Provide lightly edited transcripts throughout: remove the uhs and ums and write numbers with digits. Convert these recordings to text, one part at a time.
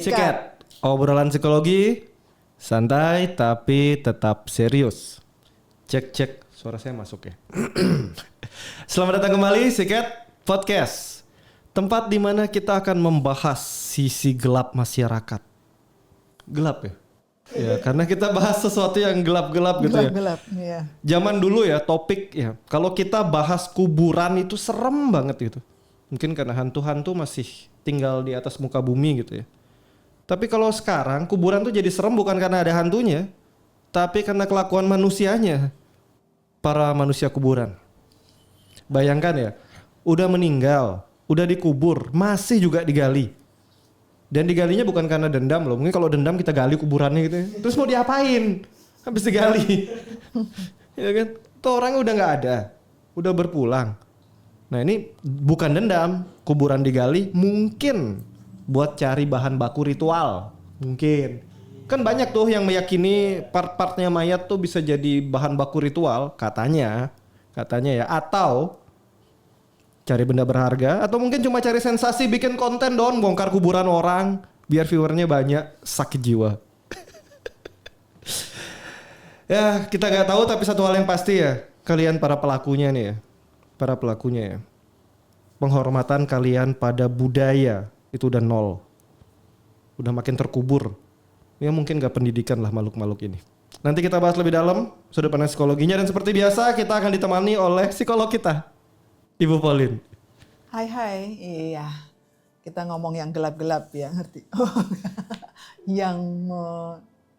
Sikat, obrolan psikologi, santai tapi tetap serius. Cek, suara saya masuk ya. Selamat datang kembali Sikat Podcast. Tempat di mana kita akan membahas sisi gelap masyarakat. Gelap ya? Ya, karena kita bahas sesuatu yang gelap-gelap gitu ya. Gelap-gelap, iya. Zaman dulu ya topik ya, kalau kita bahas kuburan itu serem banget gitu. Mungkin karena hantu-hantu masih tinggal di atas muka bumi gitu ya. Tapi kalau sekarang kuburan tuh jadi serem bukan karena ada hantunya, tapi karena kelakuan manusianya. Para manusia kuburan. Bayangkan ya, udah meninggal, udah dikubur, masih juga digali. Dan digalinya bukan karena dendam loh. Mungkin kalau dendam kita gali kuburannya gitu ya. Terus mau diapain? Habis digali. Ya kan? Tuh orangnya udah gak ada. Udah berpulang. Nah ini bukan dendam. Kuburan digali mungkin buat cari bahan baku ritual. Mungkin. Kan banyak tuh yang meyakini part-partnya mayat tuh bisa jadi bahan baku ritual. Katanya ya. Atau cari benda berharga. Atau mungkin cuma cari sensasi bikin konten dong. Bongkar kuburan orang. Biar viewernya banyak. Sakit jiwa. Ya kita gak tahu tapi satu hal yang pasti ya. Kalian para pelakunya nih ya. Para pelakunya ya. Penghormatan kalian pada budaya itu udah nol. Udah makin terkubur. Ya mungkin gak pendidikan lah makhluk-makhluk ini. Nanti kita bahas lebih dalam sudut pandang psikologinya. Dan seperti biasa kita akan ditemani oleh psikolog kita, Ibu Pauline. Hai, iya. Kita ngomong yang gelap-gelap ya, ngerti? Yang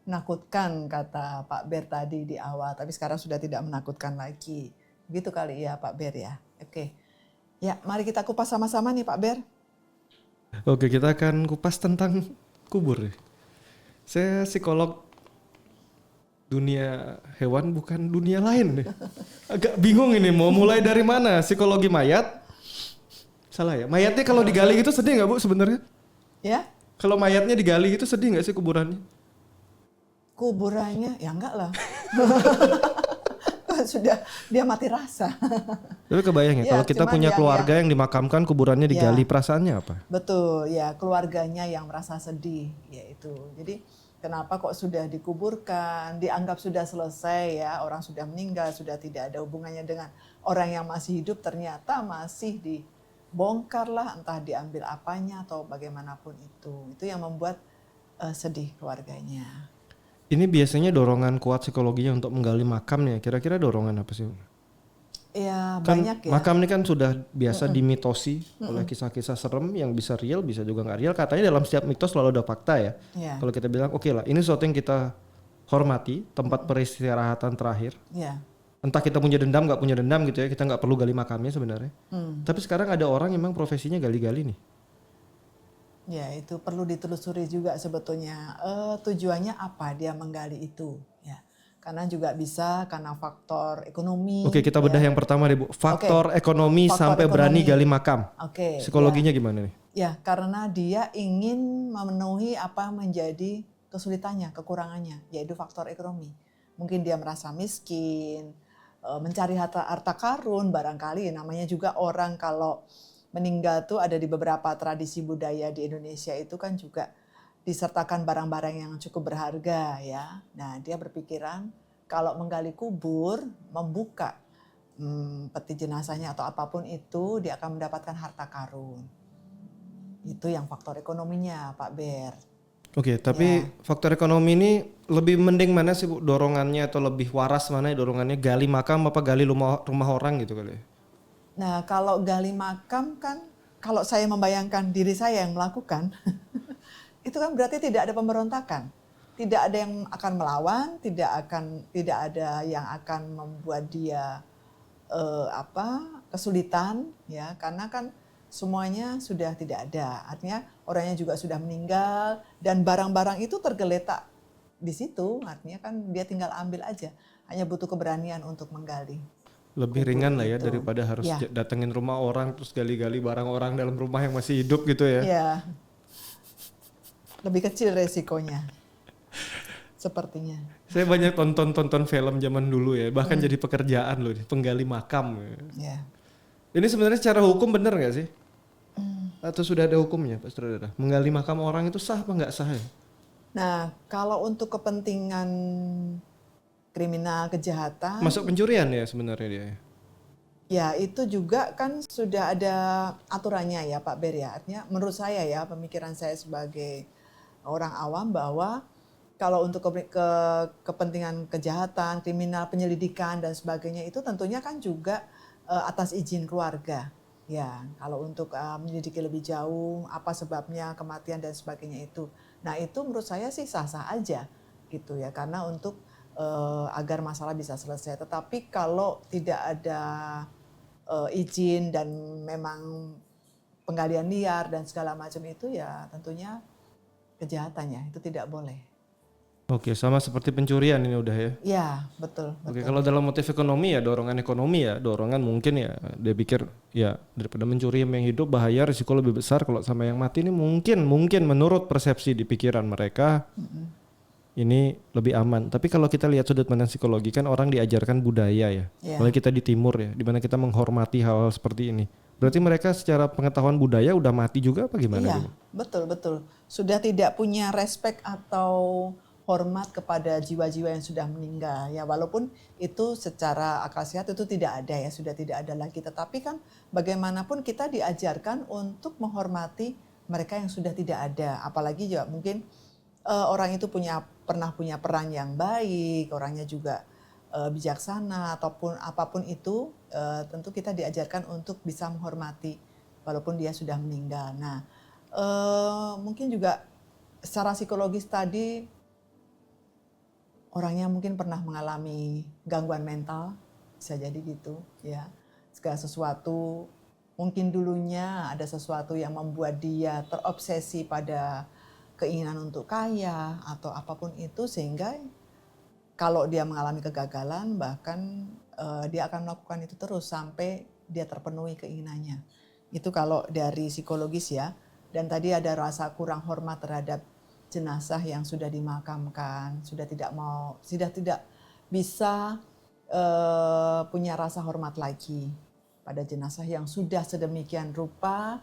menakutkan kata Pak Ber tadi di awal. Tapi sekarang sudah tidak menakutkan lagi. Begitu kali ya Pak Ber ya. Oke. Ya mari kita kupas sama-sama nih Pak Ber. Oke, kita akan kupas tentang kubur. Saya psikolog dunia hewan bukan dunia lain nih. Agak bingung ini mau mulai dari mana? Psikologi mayat? Salah ya? Mayatnya kalau digali gitu sedih nggak Bu sebenarnya? Ya? Kalau mayatnya digali gitu sedih nggak sih kuburannya? Kuburannya? Ya enggak lah. Sudah dia mati rasa. Tapi kebayang ya, kalau kita punya keluarga yang dimakamkan kuburannya digali, perasaannya apa? Betul, ya keluarganya yang merasa sedih, yaitu. Jadi kenapa kok sudah dikuburkan, dianggap sudah selesai ya, orang sudah meninggal, sudah tidak ada hubungannya dengan orang yang masih hidup, ternyata masih dibongkar lah, entah diambil apanya atau bagaimanapun itu. Itu yang membuat sedih keluarganya. Ini biasanya dorongan kuat psikologinya untuk menggali makamnya. Kira-kira dorongan apa sih? Ya Kan banyak ya. makam ini kan sudah biasa dimitosi oleh kisah-kisah serem yang bisa real, bisa juga nggak real. Katanya dalam setiap mitos selalu ada fakta ya. Kalau kita bilang oke lah, ini sesuatu yang kita hormati, tempat peristirahatan terakhir. Entah kita punya dendam nggak punya dendam gitu ya, kita nggak perlu gali makamnya sebenarnya. Tapi sekarang ada orang yang memang profesinya gali-gali nih. Ya itu perlu ditelusuri juga sebetulnya tujuannya apa dia menggali itu ya, karena juga bisa karena faktor ekonomi. Oke kita bedah yang pertama deh Bu, faktor ekonomi sampai berani gali makam. Psikologinya gimana nih? Ya karena dia ingin memenuhi apa menjadi kesulitannya, kekurangannya, yaitu faktor ekonomi. Mungkin dia merasa miskin, mencari harta karun barangkali, namanya juga orang kalau meninggal tuh ada di beberapa tradisi budaya di Indonesia itu kan juga disertakan barang-barang yang cukup berharga ya. Nah dia berpikiran kalau menggali kubur, membuka peti jenazahnya atau apapun itu dia akan mendapatkan harta karun. Itu yang faktor ekonominya Pak Ber. Oke, tapi faktor ekonomi ini lebih mending mana sih Bu dorongannya atau lebih waras mana dorongannya gali makam apa gali rumah orang gitu kali ya? Nah kalau gali makam kan, kalau saya membayangkan diri saya yang melakukan, itu kan berarti tidak ada pemberontakan. Tidak ada yang akan melawan, tidak ada yang akan membuat dia kesulitan ya, karena kan semuanya sudah tidak ada. Artinya orangnya juga sudah meninggal dan barang-barang itu tergeletak di situ, artinya kan dia tinggal ambil aja. Hanya butuh keberanian untuk menggali. Lebih ringan lah ya daripada harus datengin rumah orang terus gali-gali barang orang dalam rumah yang masih hidup gitu ya. Iya. Lebih kecil resikonya. Sepertinya. Saya banyak tonton film zaman dulu ya, bahkan jadi pekerjaan loh, penggali makam. Ya. Ini sebenarnya secara hukum benar nggak sih? Atau sudah ada hukumnya Pak Sutradara? Menggali makam orang itu sah apa nggak sah ya? Nah, kalau untuk kepentingan kriminal kejahatan, Masuk pencurian ya sebenarnya dia ya? ya itu juga kan sudah ada aturannya ya Pak Ber ya. Artinya menurut saya ya, pemikiran saya sebagai orang awam bahwa kalau untuk kepentingan kejahatan, kriminal, penyelidikan dan sebagainya itu tentunya kan juga atas izin keluarga. Ya, kalau untuk menyelidiki lebih jauh apa sebabnya kematian dan sebagainya itu. Nah, itu menurut saya sih sah-sah aja gitu ya, karena untuk agar masalah bisa selesai. Tetapi kalau tidak ada izin dan memang penggalian liar dan segala macam itu ya tentunya kejahatannya itu tidak boleh. Oke, sama seperti pencurian ini udah ya. Ya, betul, Oke, betul. kalau dalam motif ekonomi ya dorongan ekonomi ya, dorongan mungkin ya dia pikir ya daripada mencuri yang hidup bahaya risiko lebih besar kalau sama yang mati ini mungkin menurut persepsi di pikiran mereka ini lebih aman. Tapi kalau kita lihat sudut pandang psikologi kan orang diajarkan budaya ya. Ya, Apalagi kita di timur ya, di mana kita menghormati hal-hal seperti ini. Berarti mereka secara pengetahuan budaya udah mati juga apa gimana iya, gitu? betul, betul. Sudah tidak punya respect atau hormat kepada jiwa-jiwa yang sudah meninggal ya, walaupun itu secara akal sehat itu tidak ada ya, sudah tidak ada lagi. Tetapi kan bagaimanapun kita diajarkan untuk menghormati mereka yang sudah tidak ada, apalagi juga mungkin orang itu pernah punya peran yang baik, orangnya juga bijaksana ataupun apapun itu, tentu kita diajarkan untuk bisa menghormati walaupun dia sudah meninggal. Nah, mungkin juga secara psikologis tadi orangnya mungkin pernah mengalami gangguan mental, bisa jadi gitu ya. Segala sesuatu mungkin dulunya ada sesuatu yang membuat dia terobsesi pada keinginan untuk kaya atau apapun itu, sehingga kalau dia mengalami kegagalan bahkan dia akan melakukan itu terus sampai dia terpenuhi keinginannya. Itu kalau dari psikologis ya. Dan tadi ada rasa kurang hormat terhadap jenazah yang sudah dimakamkan, sudah tidak bisa punya rasa hormat lagi pada jenazah yang sudah sedemikian rupa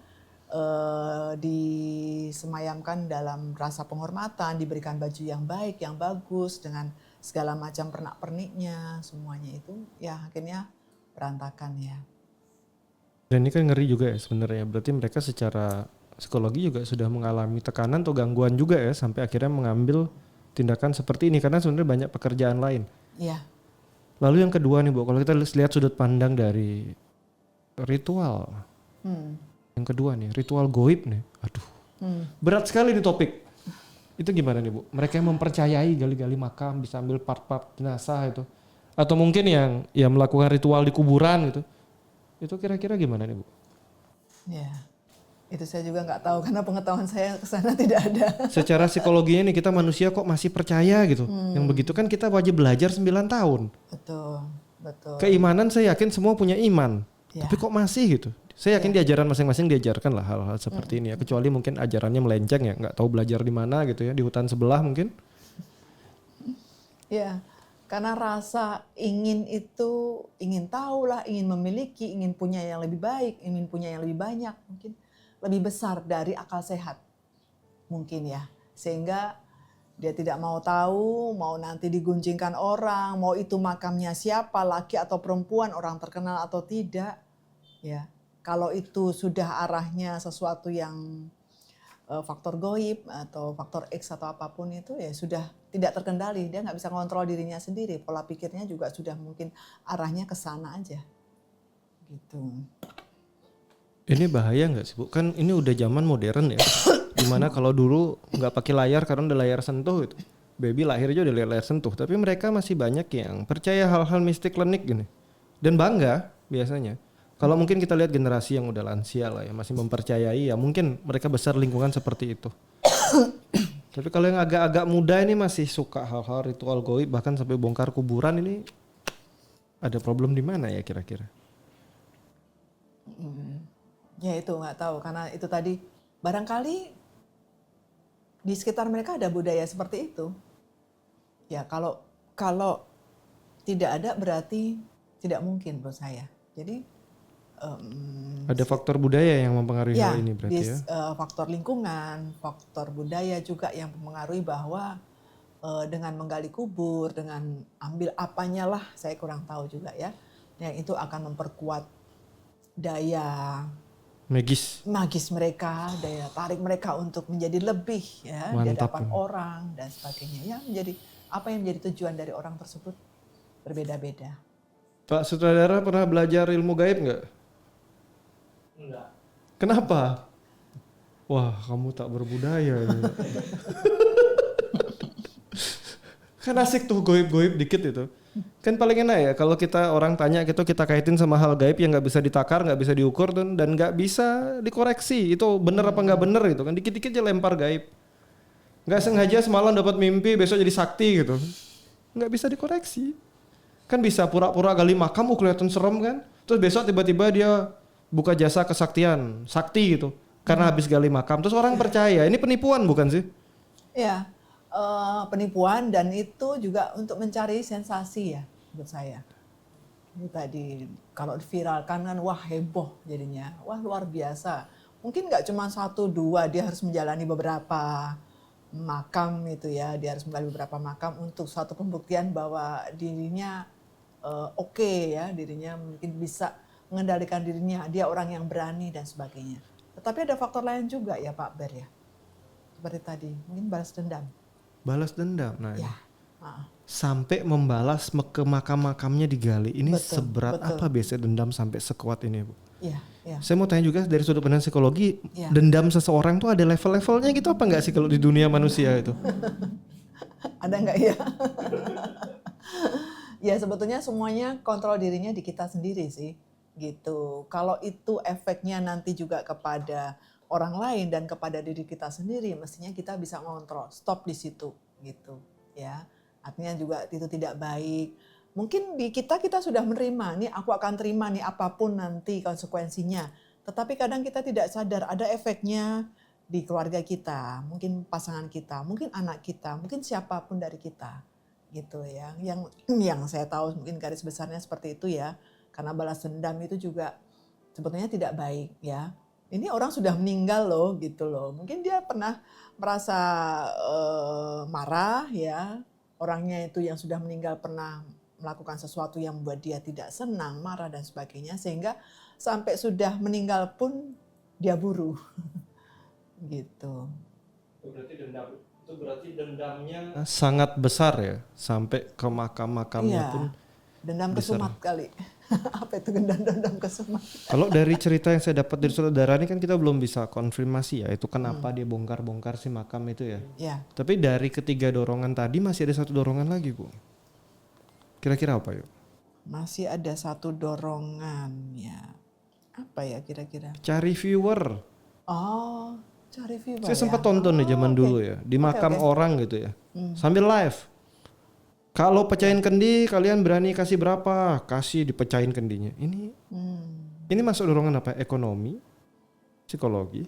disemayamkan dalam rasa penghormatan, diberikan baju yang baik, yang bagus dengan segala macam pernak-perniknya, semuanya itu ya akhirnya berantakan ya. Dan ini kan ngeri juga ya sebenarnya. Berarti mereka secara psikologi juga sudah mengalami tekanan atau gangguan juga ya sampai akhirnya mengambil tindakan seperti ini karena sebenarnya banyak pekerjaan lain. Iya. Lalu yang kedua nih Bu, kalau kita lihat sudut pandang dari ritual. Yang kedua nih, ritual goib nih. Aduh. Berat sekali nih topik. Itu gimana nih Bu? Mereka yang mempercayai gali-gali makam bisa ambil part-part jenazah itu. Atau mungkin yang melakukan ritual di kuburan gitu. Itu kira-kira gimana nih Bu? Ya. Itu saya juga nggak tahu karena pengetahuan saya ke sana tidak ada. Secara psikologinya nih kita manusia kok masih percaya gitu. Yang begitu kan kita wajib belajar 9 tahun. Betul, betul. Keimanan saya yakin semua punya iman. Ya. Tapi kok masih gitu. Saya yakin di ajaran masing-masing diajarkan lah hal-hal seperti ini ya. Kecuali mungkin ajarannya melenceng ya. Nggak tahu belajar di mana gitu ya. Di hutan sebelah mungkin. Ya, karena rasa ingin itu, ingin tahu lah, ingin memiliki, ingin punya yang lebih baik, ingin punya yang lebih banyak mungkin. Lebih besar dari akal sehat mungkin ya, sehingga dia tidak mau tahu, mau nanti digunjingkan orang, mau itu makamnya siapa, laki atau perempuan, orang terkenal atau tidak ya. Kalau itu sudah arahnya sesuatu yang faktor goib atau faktor X atau apapun itu ya sudah tidak terkendali, dia nggak bisa kontrol dirinya sendiri, pola pikirnya juga sudah mungkin arahnya ke sana aja gitu. Ini bahaya nggak sih Bu? Kan ini udah zaman modern ya. Dimana kalau dulu nggak pakai layar karena udah layar sentuh gitu. Baby lahir aja udah layar sentuh. Tapi mereka masih banyak yang percaya hal-hal mistik klinik gini. Dan bangga biasanya. Kalau mungkin kita lihat generasi yang udah lansia lah ya. Masih mempercayai ya mungkin mereka besar lingkungan seperti itu. Tapi kalau yang agak-agak muda ini masih suka hal-hal ritual goib. Bahkan sampai bongkar kuburan ini. Ada problem di mana ya kira-kira? Ya itu nggak tahu karena itu tadi barangkali di sekitar mereka ada budaya seperti itu. Ya kalau tidak ada berarti tidak mungkin menurut saya. Jadi Ada faktor budaya yang mempengaruhi Ya, hal ini berarti ya. faktor lingkungan, faktor budaya juga yang mempengaruhi bahwa dengan menggali kubur, dengan ambil apanya lah, saya kurang tahu juga ya, yang itu akan memperkuat daya magis mereka, daya tarik mereka untuk menjadi lebih ya di Mantap hadapan ini. orang dan sebagainya. Ya, menjadi apa yang menjadi tujuan dari orang tersebut berbeda-beda. Pak Sutradara pernah belajar ilmu gaib nggak? Enggak. Kenapa? Wah, kamu tak berbudaya ini. Kan asik tuh goib-goib dikit itu. Kan paling enak ya kalau kita orang tanya gitu kita kaitin sama hal gaib yang nggak bisa ditakar, nggak bisa diukur dan nggak bisa dikoreksi. Itu bener apa nggak bener gitu kan. Dikit-dikit aja lempar gaib. Nggak sengaja semalam dapat mimpi besok jadi sakti gitu. Nggak bisa dikoreksi. Kan bisa pura-pura gali makam kelihatan serem kan. Terus besok tiba-tiba dia buka jasa kesaktian, sakti gitu. Karena habis gali makam. Terus orang percaya. Ini penipuan bukan sih? Ya, penipuan dan itu juga untuk mencari sensasi ya menurut saya. Ini tadi kalau viralkan kan wah heboh jadinya, wah luar biasa. Mungkin nggak cuma 1, 2, dia harus menjalani beberapa makam itu ya, dia harus menjalani beberapa makam untuk suatu pembuktian bahwa dirinya oke ya, dirinya mungkin bisa mengendalikan dirinya, dia orang yang berani dan sebagainya. Tetapi ada faktor lain juga ya Pak Ber ya, seperti tadi mungkin balas dendam. Balas dendam. Nah, Ya. sampai membalas ke makam-makamnya digali. Ini Betul, seberat betul. apa biasanya dendam sampai sekuat ini, Bu? Iya, iya. Saya mau tanya juga dari sudut pandang psikologi, Ya. dendam seseorang tuh ada level-levelnya gitu apa enggak sih kalau di dunia manusia itu? Ada nggak ya? Ya sebetulnya semuanya kontrol dirinya di kita sendiri sih, gitu. Kalau itu efeknya nanti juga kepada orang lain dan kepada diri kita sendiri, mestinya kita bisa mengontrol, stop di situ, gitu. Ya, artinya juga itu tidak baik. Mungkin di kita sudah menerima, nih aku akan terima nih apapun nanti konsekuensinya. Tetapi kadang kita tidak sadar ada efeknya di keluarga kita, mungkin pasangan kita, mungkin anak kita, mungkin siapapun dari kita, gitu ya. Yang saya tahu mungkin garis besarnya seperti itu ya. Karena balas dendam itu juga sebetulnya tidak baik ya. Ini orang sudah meninggal loh, gitu loh. Mungkin dia pernah merasa marah ya. Orangnya itu yang sudah meninggal pernah melakukan sesuatu yang membuat dia tidak senang, marah dan sebagainya, sehingga sampai sudah meninggal pun dia buru. Gitu. Berarti dendamnya sangat besar ya, sampai ke makam-makamnya Iya, pun. dendam besar. kesumat kali. Apa itu dendam kesumat? Kalau dari cerita yang saya dapat dari saudara ini kan kita belum bisa konfirmasi ya, itu kenapa dia bongkar-bongkar si makam itu ya. Ya, Tapi dari ketiga dorongan tadi masih ada satu dorongan lagi, Bu. Kira-kira apa yuk? masih ada satu dorongan ya. Apa ya kira-kira? Cari viewer. Oh, cari viewer Saya ya. sempat tonton di zaman oke. dulu ya, di makam oke. orang gitu ya. Sambil live. Kalau pecahin kendi kalian berani kasih berapa? Kasih dipecahin kendinya. Ini masuk dorongan apa? Ekonomi, psikologi,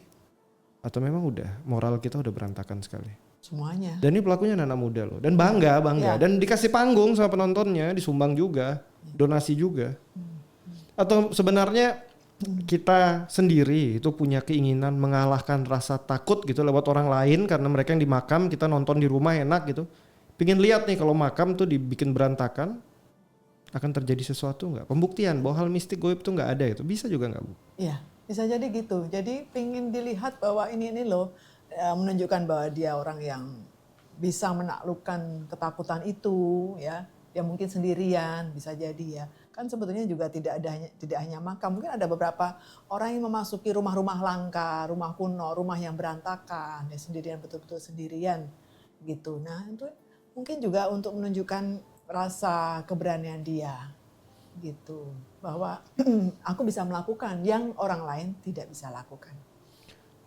atau memang udah moral kita udah berantakan sekali. Semuanya. Dan ini pelakunya anak muda loh. Dan bangga. Ya. Dan dikasih panggung sama penontonnya, disumbang juga, donasi juga. Atau sebenarnya kita sendiri itu punya keinginan mengalahkan rasa takut gitu lewat orang lain karena mereka yang di makam, kita nonton di rumah enak gitu. Pingin lihat nih kalau makam tuh dibikin berantakan, akan terjadi sesuatu nggak? Pembuktian bahwa hal mistik goib tuh nggak ada itu. Bisa juga nggak, Bu? Iya, bisa jadi gitu. Jadi pingin dilihat bahwa ini loh menunjukkan bahwa dia orang yang bisa menaklukkan ketakutan itu ya. Dia mungkin sendirian, bisa jadi ya. Kan sebetulnya juga tidak hanya makam, mungkin ada beberapa orang yang memasuki rumah-rumah langka, rumah kuno, rumah yang berantakan, ya sendirian, betul-betul sendirian gitu. Nah, itu mungkin juga untuk menunjukkan rasa keberanian dia gitu, bahwa aku bisa melakukan yang orang lain tidak bisa lakukan.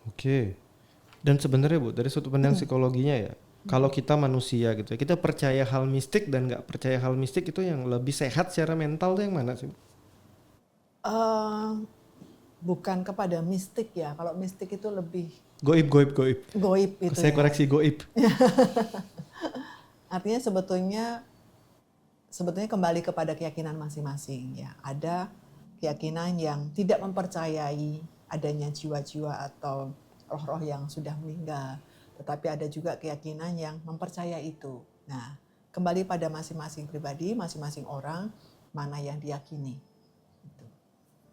Oke. Dan sebenarnya Bu, dari sudut pandang psikologinya ya, kalau kita manusia gitu ya, kita percaya hal mistik dan nggak percaya hal mistik itu yang lebih sehat secara mental tuh yang mana sih? Bukan kepada mistik ya, kalau mistik itu lebih Goib. goib itu Saya ya. koreksi goib. Artinya sebetulnya kembali kepada keyakinan masing-masing ya. Ada keyakinan yang tidak mempercayai adanya jiwa-jiwa atau roh-roh yang sudah meninggal. Tetapi ada juga keyakinan yang mempercayai itu. Nah, kembali pada masing-masing pribadi, masing-masing orang, mana yang diyakini. Gitu.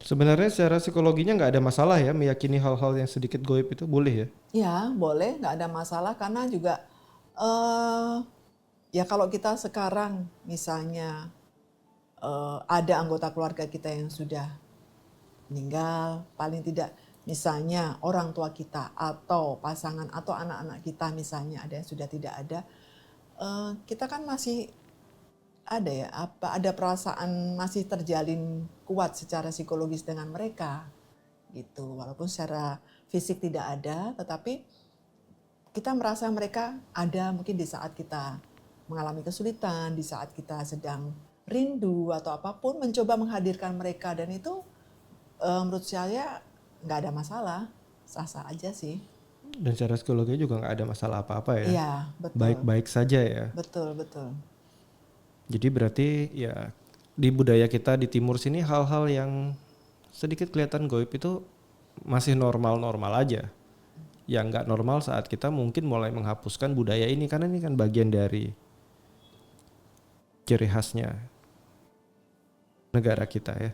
Sebenarnya secara psikologinya nggak ada masalah ya meyakini hal-hal yang sedikit goib itu, boleh ya? Ya, boleh, nggak ada masalah karena juga ya kalau kita sekarang misalnya ada anggota keluarga kita yang sudah meninggal, paling tidak misalnya orang tua kita atau pasangan atau anak-anak kita misalnya ada yang sudah tidak ada, kita kan masih ada ya, ada perasaan masih terjalin kuat secara psikologis dengan mereka gitu. Walaupun secara fisik tidak ada, tetapi kita merasa mereka ada mungkin di saat kita mengalami kesulitan, di saat kita sedang rindu atau apapun, mencoba menghadirkan mereka, dan itu menurut saya nggak ada masalah, sah-sah aja sih. Dan secara psikologi juga nggak ada masalah apa-apa ya? Iya, betul. Baik-baik saja ya. Betul, betul. Jadi berarti ya di budaya kita di timur sini hal-hal yang sedikit kelihatan goib itu masih normal-normal aja. Yang nggak normal saat kita mungkin mulai menghapuskan budaya ini, karena ini kan bagian dari ciri khasnya negara kita ya.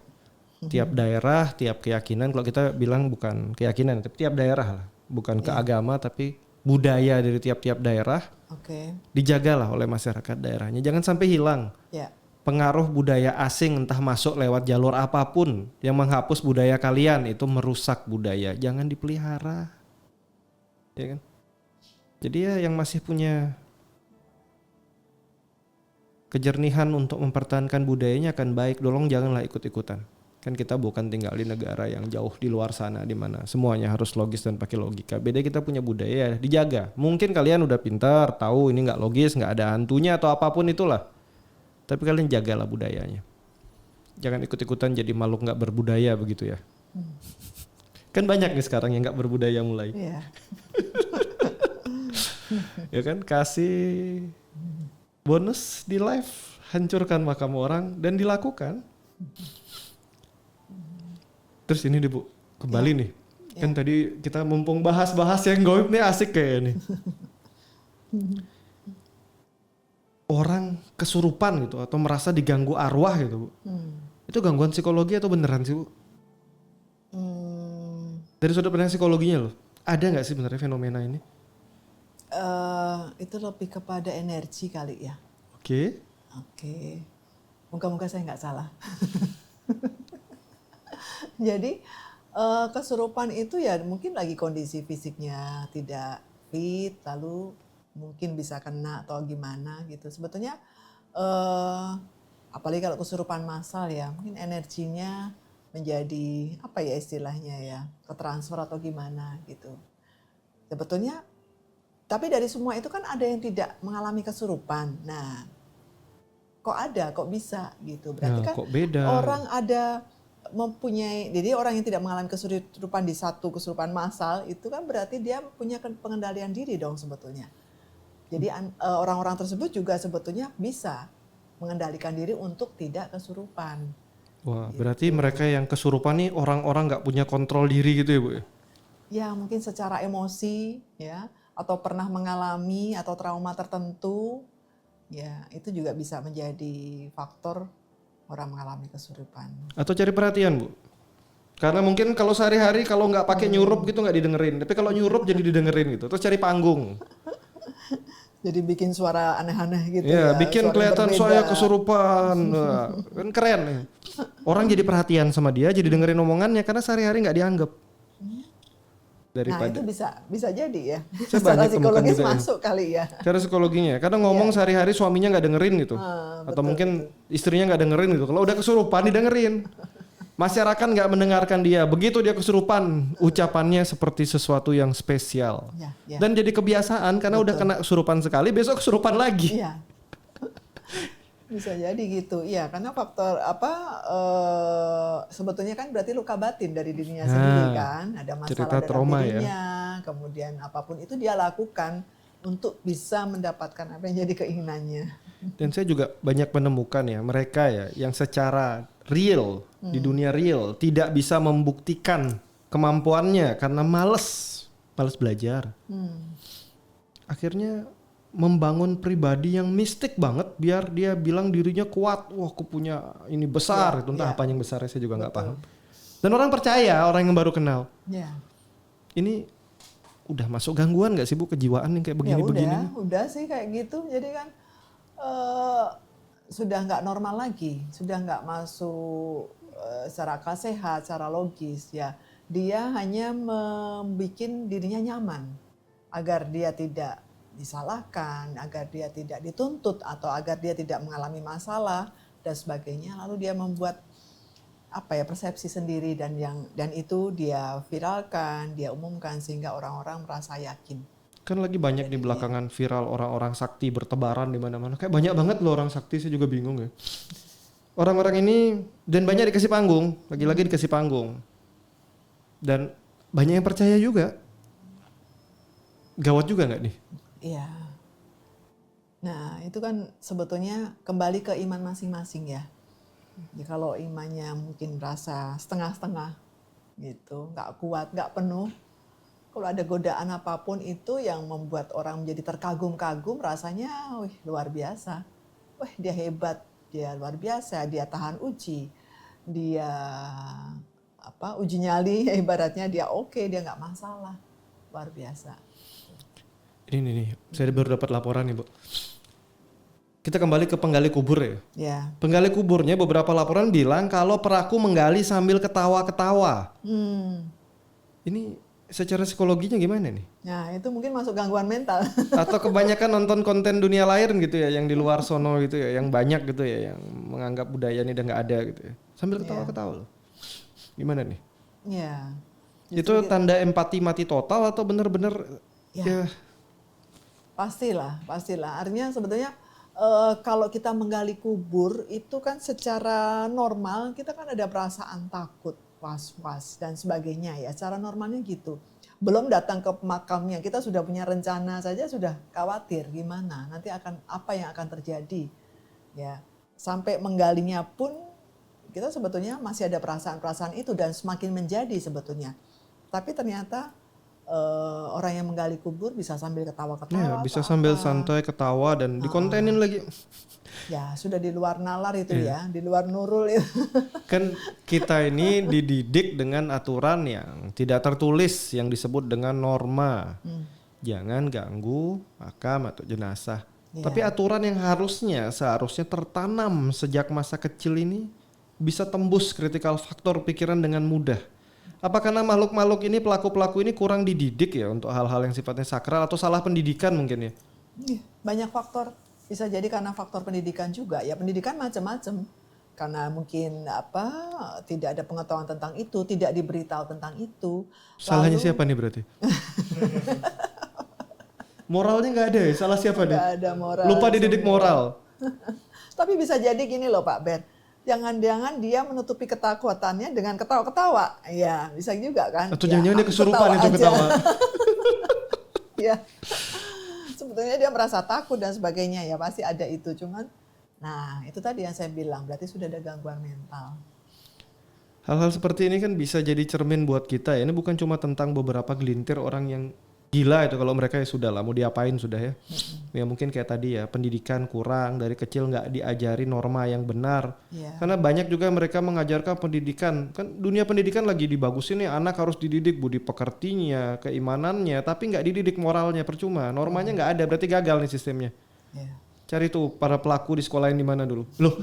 Tiap daerah, tiap keyakinan, kalau kita bilang bukan keyakinan, tapi tiap daerah lah, bukan ke agama tapi budaya dari tiap-tiap daerah. Oke. Dijagalah oleh masyarakat daerahnya, jangan sampai hilang. Ya. Pengaruh budaya asing entah masuk lewat jalur apapun yang menghapus budaya kalian, itu merusak budaya, jangan dipelihara. Ya kan? Jadi ya yang masih punya kejernihan untuk mempertahankan budayanya akan baik, tolong janganlah ikut-ikutan. Kan kita bukan tinggal di negara yang jauh di luar sana di mana semuanya harus logis dan pakai logika. Beda, kita punya budaya, dijaga. Mungkin kalian udah pintar, tahu ini nggak logis, nggak ada hantunya atau apapun itulah. Tapi kalian jagalah budayanya. Jangan ikut-ikutan jadi makhluk nggak berbudaya begitu ya. Kan banyak nih sekarang yang nggak berbudaya mulai. Iya. Ya kan, kasih bonus di live, hancurkan makam orang, dan dilakukan. Terus ini nih Bu, kembali nih. Kan tadi kita mumpung bahas-bahas yang goib nih, asik kayak nih. Orang kesurupan gitu atau merasa diganggu arwah gitu Bu. Itu gangguan psikologi atau beneran sih Bu? Dari sudut pandang psikologinya loh, ada nggak sih benernya fenomena ini? Itu lebih kepada energi kali ya. Oke. Moga-moga saya nggak salah. Jadi kesurupan itu ya mungkin lagi kondisi fisiknya tidak fit, lalu mungkin bisa kena atau gimana gitu. Sebetulnya apalagi kalau kesurupan massal ya, mungkin energinya menjadi apa ya istilahnya ya, ketransfer atau gimana gitu. Sebetulnya, tapi dari semua itu kan ada yang tidak mengalami kesurupan. Nah, kok bisa gitu. Berarti Nah, kan kok beda? orang ada mempunyai, jadi orang yang tidak mengalami kesurupan di satu kesurupan massal itu kan berarti dia punya pengendalian diri dong sebetulnya. Jadi orang-orang tersebut juga sebetulnya bisa mengendalikan diri untuk tidak kesurupan. Wah, Gitu. berarti mereka yang kesurupan nih orang-orang nggak punya kontrol diri gitu ya Bu? Ya mungkin secara emosi ya, atau pernah mengalami atau trauma tertentu, ya itu juga bisa menjadi faktor orang mengalami kesurupan. Atau cari perhatian Bu? Karena mungkin kalau sehari-hari kalau nggak pakai nyurup gitu nggak didengerin, tapi kalau nyurup jadi didengerin gitu. Terus cari panggung. Jadi bikin suara aneh-aneh gitu Ya, ya. bikin suara kelihatan berbeda. saya kesurupan. Wah, kan keren nih. Orang jadi perhatian sama dia, jadi dengerin omongannya karena sehari-hari nggak dianggap. Nah Daripada itu bisa jadi ya. Saya Secara banyak temukan psikologis juga ya. masuk kali ya. cara psikologinya, kadang ngomong sehari-hari suaminya nggak dengerin gitu, atau betul, mungkin istrinya nggak dengerin gitu. Kalau udah kesurupan didengerin, masyarakat nggak mendengarkan dia. Begitu dia kesurupan, ucapannya seperti sesuatu yang spesial, Ya. dan jadi kebiasaan karena udah kena kesurupan sekali, besok kesurupan lagi. Iya. Bisa jadi gitu. Iya, karena faktor sebetulnya kan berarti luka batin dari dirinya sendiri kan. Ada masalah cerita dalam trauma ya. dirinya, kemudian apapun itu dia lakukan untuk bisa mendapatkan apa yang jadi keinginannya. Dan saya juga banyak menemukan ya mereka ya yang secara real di dunia real tidak bisa membuktikan kemampuannya karena males belajar. Akhirnya membangun pribadi yang mistik banget biar dia bilang dirinya kuat. Wah, aku punya ini besar, itu entah apa yang besar saya juga nggak paham. Dan orang percaya, orang yang baru kenal. Ya. Ini udah masuk gangguan nggak sih Bu kejiwaan yang kayak begini-begini? Udah sih kayak gitu. Jadi kan sudah nggak normal lagi, sudah nggak masuk secara akal sehat, secara logis ya. Dia hanya membuat dirinya nyaman agar dia tidak disalahkan, agar dia tidak dituntut atau agar dia tidak mengalami masalah dan sebagainya. Lalu dia membuat persepsi sendiri dan itu dia viralkan, dia umumkan sehingga orang-orang merasa yakin. Kan lagi banyak di belakangan viral orang-orang sakti bertebaran di mana-mana. Kayak banyak banget loh orang sakti, saya juga bingung ya. Orang-orang ini dan banyak dikasih panggung, lagi-lagi dikasih panggung. Dan banyak yang percaya juga. Gawat juga nggak nih? Iya. Nah, itu kan sebetulnya kembali ke iman masing-masing ya. Ya kalau imannya mungkin merasa setengah-setengah gitu, nggak kuat, nggak penuh. Kalau ada godaan apapun itu yang membuat orang menjadi terkagum-kagum, rasanya luar biasa. Wah, dia hebat, dia luar biasa, dia tahan uji. Dia uji nyali, ibaratnya dia oke, dia nggak masalah. Luar biasa. Ini nih, saya baru dapat laporan nih Bu. Kita kembali ke penggali kubur ya. Ya. Penggali kuburnya beberapa laporan bilang kalau peraku menggali sambil ketawa-ketawa. Ini secara psikologinya gimana nih? Nah itu mungkin masuk gangguan mental. Atau kebanyakan nonton konten dunia lain gitu ya, yang di luar sono gitu ya, yang banyak gitu ya, yang menganggap budaya ini udah nggak ada gitu ya. Sambil ketawa-ketawa loh. Gimana nih? Ya. Itu tanda empati mati total atau bener-bener ya. Pastilah. Artinya sebetulnya kalau kita menggali kubur itu kan secara normal kita kan ada perasaan takut, was-was dan sebagainya ya. Secara normalnya gitu. Belum datang ke makamnya, kita sudah punya rencana saja sudah khawatir gimana nanti apa yang akan terjadi. Ya. Sampai menggalinya pun kita sebetulnya masih ada perasaan-perasaan itu dan semakin menjadi sebetulnya. Tapi ternyata orang yang menggali kubur bisa sambil ketawa-ketawa. Ya, bisa sambil santai ketawa dan dikontenin lagi. Ya, sudah di luar nalar itu ya, di luar nurul itu. Kan kita ini dididik dengan aturan yang tidak tertulis yang disebut dengan norma. Jangan ganggu makam atau jenazah. Tapi aturan yang seharusnya tertanam sejak masa kecil ini bisa tembus critical factor pikiran dengan mudah. Apa karena makhluk-makhluk ini, pelaku-pelaku ini kurang dididik ya untuk hal-hal yang sifatnya sakral atau salah pendidikan mungkin ya? Banyak faktor, bisa jadi karena faktor pendidikan juga. Ya pendidikan macam-macam. Karena mungkin tidak ada pengetahuan tentang itu, tidak diberitahu tentang itu. Salahnya siapa nih berarti? Moralnya nggak ada ya? Salah siapa nih? Nggak ada moral. Lupa dididik moral. Tapi bisa jadi gini loh Pak Ben. Jangan-jangan dia menutupi ketakutannya dengan ketawa-ketawa. Ya, bisa juga kan. Atau jangan-jangan dia kesurupan itu ketawa. Ya. Sebetulnya dia merasa takut dan sebagainya ya, pasti ada itu. Cuman, nah itu tadi yang saya bilang, berarti sudah ada gangguan mental. Hal-hal seperti ini kan bisa jadi cermin buat kita ya. Ini bukan cuma tentang beberapa gelintir orang yang gila itu kalau mereka ya sudah lah mau diapain sudah ya. Ya mungkin kayak tadi ya pendidikan kurang dari kecil nggak diajari norma yang benar. Karena banyak juga mereka mengajarkan pendidikan kan dunia pendidikan lagi dibagusin ya anak harus dididik budi pekertinya, keimanannya, tapi nggak dididik moralnya percuma. Normanya nggak ada berarti gagal nih sistemnya. Cari tuh para pelaku di sekolah yang di mana dulu. Loh.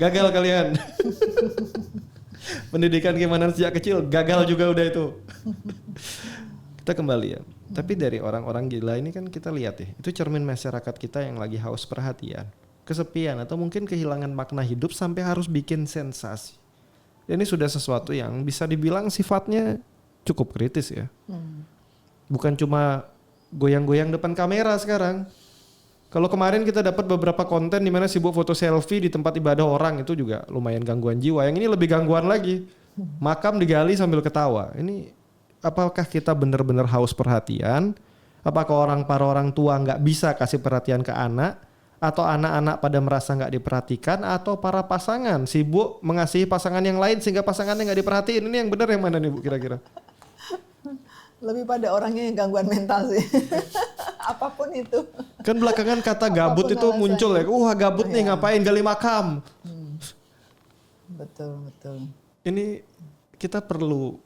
Gagal kalian. Pendidikan gimana sejak kecil gagal juga udah itu. Kita kembali ya. Tapi dari orang-orang gila ini kan kita lihat ya, itu cermin masyarakat kita yang lagi haus perhatian, kesepian atau mungkin kehilangan makna hidup sampai harus bikin sensasi. Dan ini sudah sesuatu yang bisa dibilang sifatnya cukup kritis ya. Bukan cuma goyang-goyang depan kamera sekarang. Kalau kemarin kita dapat beberapa konten di mana sibuk foto selfie di tempat ibadah orang itu juga lumayan gangguan jiwa. Yang ini lebih gangguan lagi. Makam digali sambil ketawa. Ini apakah kita benar-benar haus perhatian? Apakah para orang tua nggak bisa kasih perhatian ke anak? Atau anak-anak pada merasa nggak diperhatikan? Atau para pasangan sibuk mengasihi pasangan yang lain sehingga pasangannya nggak diperhatiin? Ini yang benar yang mana nih Bu kira-kira? Lebih pada orangnya yang gangguan mental sih. Apapun itu. Kan belakangan kata gabut Apapun itu alasannya. muncul ya. Gabut nih Iya. ngapain gali makam. Betul, betul. Ini kita perlu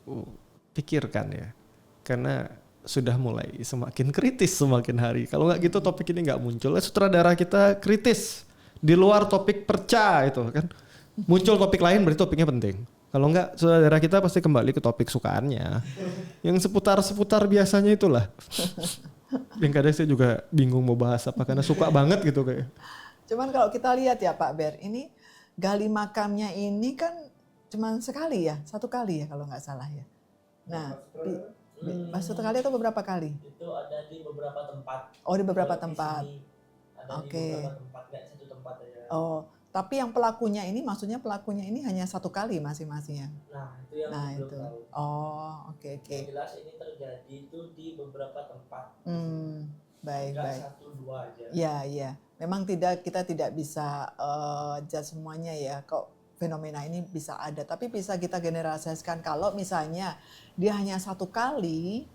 pikirkan ya. Karena sudah mulai semakin kritis semakin hari. Kalau nggak gitu topik ini nggak muncul. Sutradara kita kritis. Di luar topik perca itu kan. Muncul topik lain berarti topiknya penting. Kalau nggak sutradara kita pasti kembali ke topik sukaannya. Yang seputar-seputar biasanya itulah. Yang kadang saya juga bingung mau bahas apa karena suka banget gitu kayak. Cuman kalau kita lihat ya Pak Ber, ini gali makamnya ini kan cuman sekali ya, 1 kali ya kalau nggak salah ya. Nah, pas 1 kali atau beberapa kali? Itu ada di beberapa tempat. Oh, di beberapa Kalau di tempat. sini ada Oke. di beberapa tempat, nggak satu tempat aja. Oh, tapi yang pelakunya ini maksudnya pelakunya ini hanya 1 kali masing-masingnya. Nah, itu yang Nah, belum itu. tahu. Oh, oke. Yang jelas ini terjadi itu di beberapa tempat. Baik, Nggak baik. 1-2 aja. Ya. Memang kita tidak bisa judge semuanya ya. Kok fenomena ini bisa ada, tapi bisa kita generalisasikan kalau misalnya dia hanya 1 kali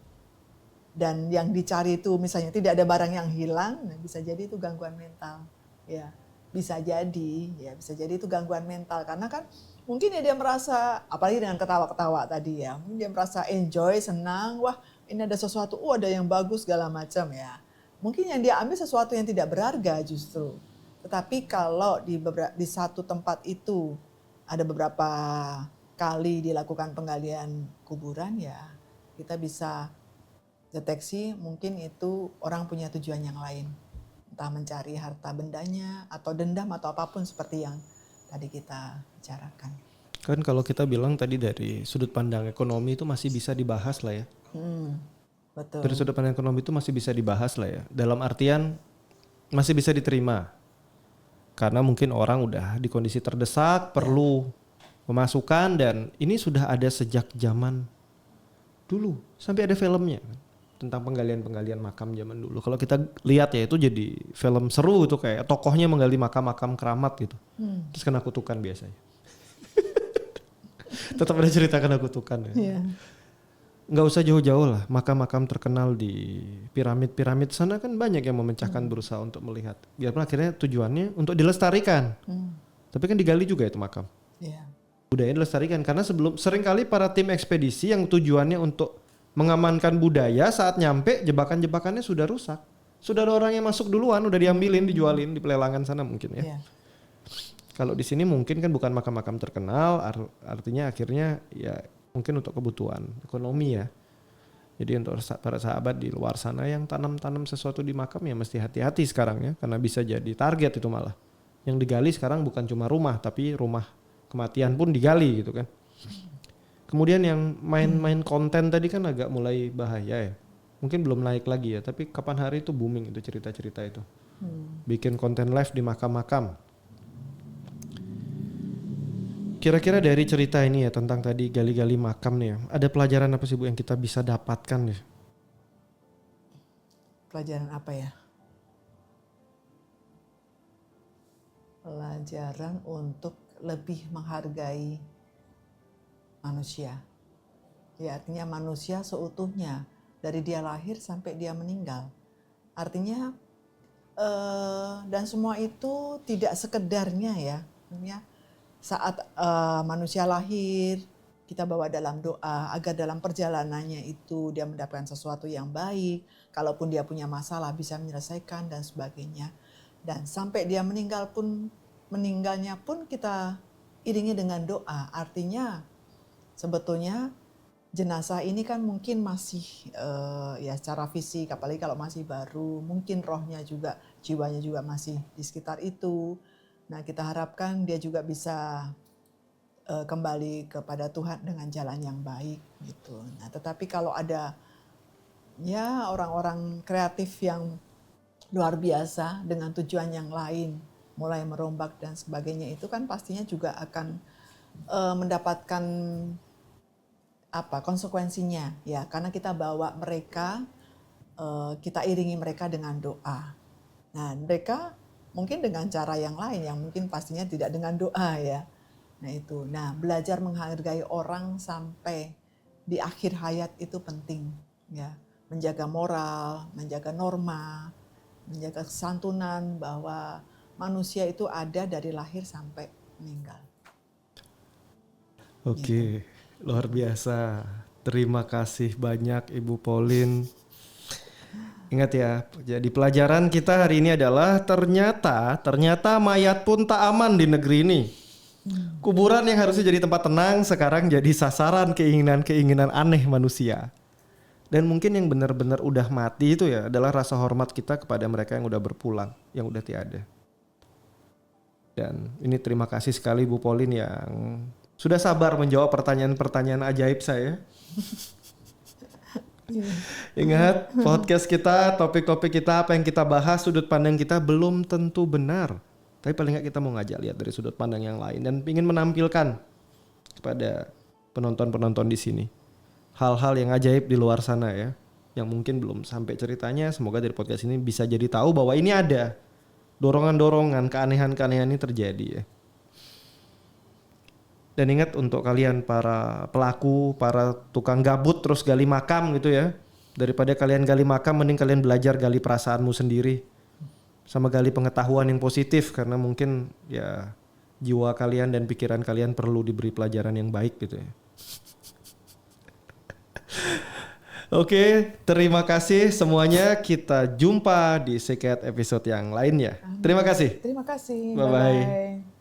dan yang dicari itu misalnya tidak ada barang yang hilang, nah bisa jadi itu gangguan mental. Ya, bisa jadi itu gangguan mental karena kan mungkin ya dia merasa, apalagi dengan ketawa-ketawa tadi ya, mungkin dia merasa enjoy, senang, wah ini ada sesuatu, ada yang bagus segala macam ya. Mungkin yang dia ambil sesuatu yang tidak berharga justru. Tetapi kalau di satu tempat itu ada beberapa kali dilakukan penggalian kuburan ya, kita bisa deteksi mungkin itu orang punya tujuan yang lain. Entah mencari harta bendanya atau dendam atau apapun seperti yang tadi kita bicarakan. Kan kalau kita bilang tadi dari sudut pandang ekonomi itu masih bisa dibahas lah ya. Betul. Dari sudut pandang ekonomi itu masih bisa dibahas lah ya. Dalam artian masih bisa diterima. Karena mungkin orang udah di kondisi terdesak, perlu pemasukan dan ini sudah ada sejak zaman dulu. Sampai ada filmnya tentang penggalian-penggalian makam zaman dulu. Kalau kita lihat ya itu jadi film seru itu kayak tokohnya menggali makam-makam keramat gitu. Terus kena kutukan biasanya. Tetap ada cerita kena kutukan ya. Iya. Nggak usah jauh-jauh lah, makam-makam terkenal di piramid-piramid sana kan banyak yang memecahkan berusaha untuk melihat. Biarpun akhirnya tujuannya untuk dilestarikan. Tapi kan digali juga itu makam. Iya. Budayanya dilestarikan karena seringkali para tim ekspedisi yang tujuannya untuk mengamankan budaya saat nyampe jebakan-jebakannya sudah rusak. Sudah ada orang yang masuk duluan, udah diambilin, dijualin di pelelangan sana mungkin ya. Iya. Kalau di sini mungkin kan bukan makam-makam terkenal, artinya akhirnya ya mungkin untuk kebutuhan ekonomi ya. Jadi untuk para sahabat di luar sana yang tanam-tanam sesuatu di makam ya mesti hati-hati sekarang ya. Karena bisa jadi target itu malah. Yang digali sekarang bukan cuma rumah tapi rumah kematian pun digali gitu kan. Kemudian yang main-main konten tadi kan agak mulai bahaya ya. Mungkin belum naik lagi ya tapi kapan hari itu booming itu cerita-cerita itu. Bikin konten live di makam-makam. Kira-kira dari cerita ini ya tentang tadi gali-gali makam nih ya, ada pelajaran apa sih Bu yang kita bisa dapatkan nih? Pelajaran apa ya? Pelajaran untuk lebih menghargai manusia. Ya artinya manusia seutuhnya dari dia lahir sampai dia meninggal. Artinya dan semua itu tidak sekedarnya ya. Artinya saat manusia lahir, kita bawa dalam doa agar dalam perjalanannya itu dia mendapatkan sesuatu yang baik. Kalaupun dia punya masalah bisa menyelesaikan dan sebagainya. Dan sampai dia meninggalnya pun kita iringi dengan doa. Artinya sebetulnya jenazah ini kan mungkin masih ya secara fisik, apalagi kalau masih baru, mungkin rohnya juga, jiwanya juga masih di sekitar itu. Nah, kita harapkan dia juga bisa kembali kepada Tuhan dengan jalan yang baik gitu. Nah, tetapi kalau ada ya orang-orang kreatif yang luar biasa dengan tujuan yang lain, mulai merombak dan sebagainya itu kan pastinya juga akan mendapatkan apa konsekuensinya ya, karena kita bawa mereka, kita iringi mereka dengan doa. Nah, mereka mungkin dengan cara yang lain yang mungkin pastinya tidak dengan doa ya. Nah itu, nah belajar menghargai orang sampai di akhir hayat itu penting ya, menjaga moral, menjaga norma, menjaga kesantunan bahwa manusia itu ada dari lahir sampai meninggal. Oke, luar biasa. Terima kasih banyak Ibu Pauline. Ingat ya, jadi pelajaran kita hari ini adalah ternyata mayat pun tak aman di negeri ini. Kuburan yang harusnya jadi tempat tenang sekarang jadi sasaran keinginan-keinginan aneh manusia. Dan mungkin yang benar-benar udah mati itu ya adalah rasa hormat kita kepada mereka yang udah berpulang, yang udah tiada. Dan ini terima kasih sekali Bu Pauline yang sudah sabar menjawab pertanyaan-pertanyaan ajaib saya. Ingat, podcast kita, topik-topik kita, apa yang kita bahas, sudut pandang kita belum tentu benar. Tapi paling nggak kita mau ngajak lihat dari sudut pandang yang lain dan ingin menampilkan kepada penonton-penonton di sini hal-hal yang ajaib di luar sana ya, yang mungkin belum sampai ceritanya. Semoga dari podcast ini bisa jadi tahu bahwa ini ada dorongan-dorongan, keanehan-keanehan ini terjadi ya. Dan ingat untuk kalian para pelaku, para tukang gabut terus gali makam gitu ya. Daripada kalian gali makam, mending kalian belajar gali perasaanmu sendiri. Sama gali pengetahuan yang positif. Karena mungkin ya jiwa kalian dan pikiran kalian perlu diberi pelajaran yang baik gitu ya. Oke, terima kasih semuanya. Kita jumpa di Sekat episode yang lainnya. Terima kasih. Terima kasih. Bye-bye. Bye-bye.